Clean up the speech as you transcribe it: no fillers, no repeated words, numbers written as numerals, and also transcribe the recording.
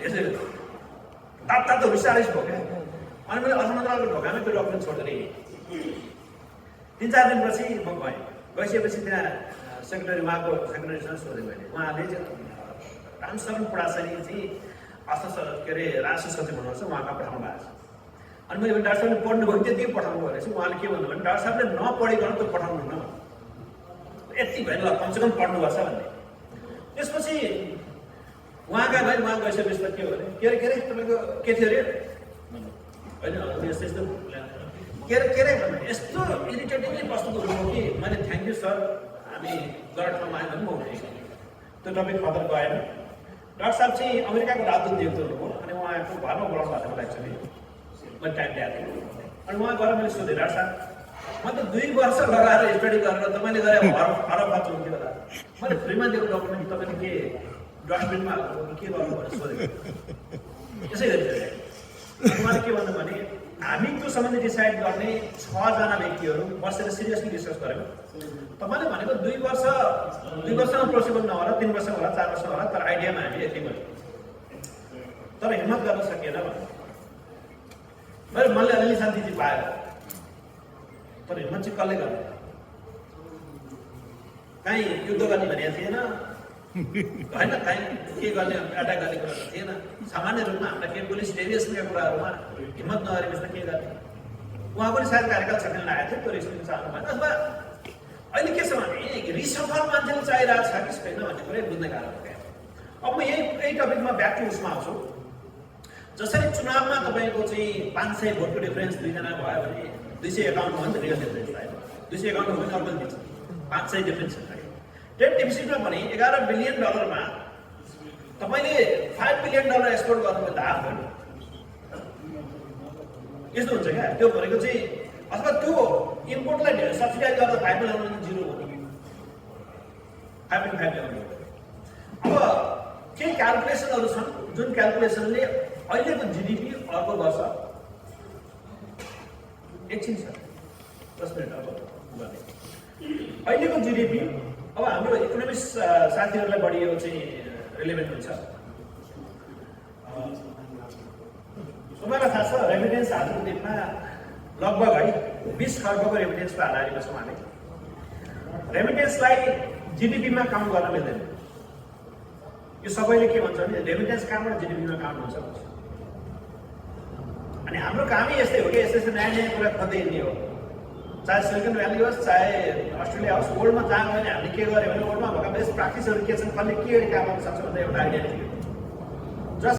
यसरी तातो विस्तारै भयो क्या। अनि मैले अर्थ मन्त्रालयको ढोकामै त्यो डकुमेन्ट छोडेर हिँडेँ। 3-4 दिनपछि म गएँ। गइसकेपछि त्यहाँ सेक्रेटरी उहाँको सेक्रेटरीसँग सोधेँ मैले। उहाँले चाहिँ रामशरण पडासरी चाहिँ के अरे राष्ट्र सचिव हुनुहुन्छ, उहाँका पठाउनु भएको छ। अनि मैले डाक्टर साहबले पढ्नुभयो त्यति पठाउनु भएको रहेछ। उहाँले के भन्नु भने डाक्टर साहबले नपढिकन त पठाउनु हुन्न, यति भयो ल कमसेकम पढ्नुभएको छ भन्ने। त्यसपछि उहाँका भाइ उहाँ गइसकेपछि त के हो भने के अरे तपाईँको के थियो अरे होइन यस्तो यस्तो के अरे भन्नु यस्तो इरिटेटिङली कस्तो हो कि मैले थ्याङ्क यू सर हामी गलत ठाउँमा आयो भने म उठेँ। त्यो टपिक फर्दर गएन। डाक्टर साहब चाहिँ अमेरिकाको राजदूत नियुक्त हुनुभयो। अनि उहाँको घरमा बोलाउनु भएको थियो मलाई एक्चुअली, मैले टाइम दिएको थिएँ। अनि उहाँ गएर मैले सोधेँ डाक्टर साहब म त 2 वर्ष लगाएर स्टडी गरेर तपाईँले गरे हरफात हुन्थ्यो होला, मैले फ्रीमा दिएको डकुमेन्ट तपाईँले के डस्टबिनमा हाल्नु के गर्नु भनेर सोधेँ। यसै गरी उहाँले के भन्नु भने हामी त्यो सम्बन्धी डिसाइड गर्ने 6 जना व्यक्तिहरू बसेर सिरियसली डिस्कस गऱ्यौँ। तपाईँले भनेको 2 वर्षमा पोसिबल नहोला, 3 वर्ष होला, 4 वर्ष होला, तर आइडियामा हामी यति गऱ्यौँ, तर हिम्मत गर्न सकिएन भन्नु। मैले अलिअलि शान्ति चाहिँ पाएर, तर हिम्मत चाहिँ कसले गर्ने? काहीँ युद्ध गर्ने भनेको थिएन होइन, काहीँ के गर्ने अट्याक गर्ने कुरा थिएन। सामान्य रूपमा हाम्रा केही पुलिस डेभिएसनका कुराहरूमा हिम्मत नगरेपछि त के गर्ने? उहाँ पनि सायद कार्यकाल सकिन लागेको थियो, त्यो रिस्क चाहनु भएन। अथवा अहिले के छ भने रिसफल मान्छेले चाहिरहेको छ कि छैन भन्ने कुरै बुझ्ने गाह्रो भयो। अब म यही टपिकमा ब्याक टु उसमा आउँछु। जसरी चुनावमा तपाईँको चाहिँ 500 भोटको डिफरेन्स 2 जना भयो भने 251 हो नि त रियल डिफरेन्स आयो। 251 हो भने अर्को दिन्छ 500 डिफरेन्स छ। ट्रेड डेफिसिटमा पनि $11 बिलियन तपाईँले $5 बिलियन एक्सपोर्ट गर्नुभयो त हाफ भयो। यस्तो हुन्छ क्या, त्यो भनेको चाहिँ अथवा त्यो इम्पोर्टलाई सब्सिडाइज गर्दा 5 ल्याउनु भने 0 हो, 5.5 ल्याउनु। अब केही क्यालकुलेसनहरू छन् जुन क्यालकुलेसनले अहिलेको जिडिपी अर्को वर्ष एकछिन छ 10 मिनट अब गर्ने अहिलेको जिडिपी। अब हाम्रो इकोनोमिक्स साथीहरूलाई बढी यो चाहिँ रिलेभेन्ट हुन्छ। तपाईँलाई थाहा छ रेमिटेन्स आजको दिनमा लगभग है 20 खर्बको रेमिटेन्सको आधारमा छौँ हामी। रेमिटेन्सलाई जिडिपीमा काउन्ट गर्न मिल्दैन। यो सबैले के भन्छ भने रेमिटेन्स कहाँबाट जिडिपीमा काउन्ट हुन्छ भन्छ। अनि हाम्रो कामै यस्तै हो कि यस्तै नयाँ कुरा खोज्दै हिँड्ने हो। चाहे सिलिकन भ्याली होस्, चाहे अस्ट्रेलिया होस्, वर्ल्डमा जहाँ गयो भने हामीले के गर्यो भने वर्ल्डमा भएका बेस्ट प्र्याक्टिसहरू के छन्, कसले के काम गर्न सक्छ भन्दा एउटा आइडिया थियो।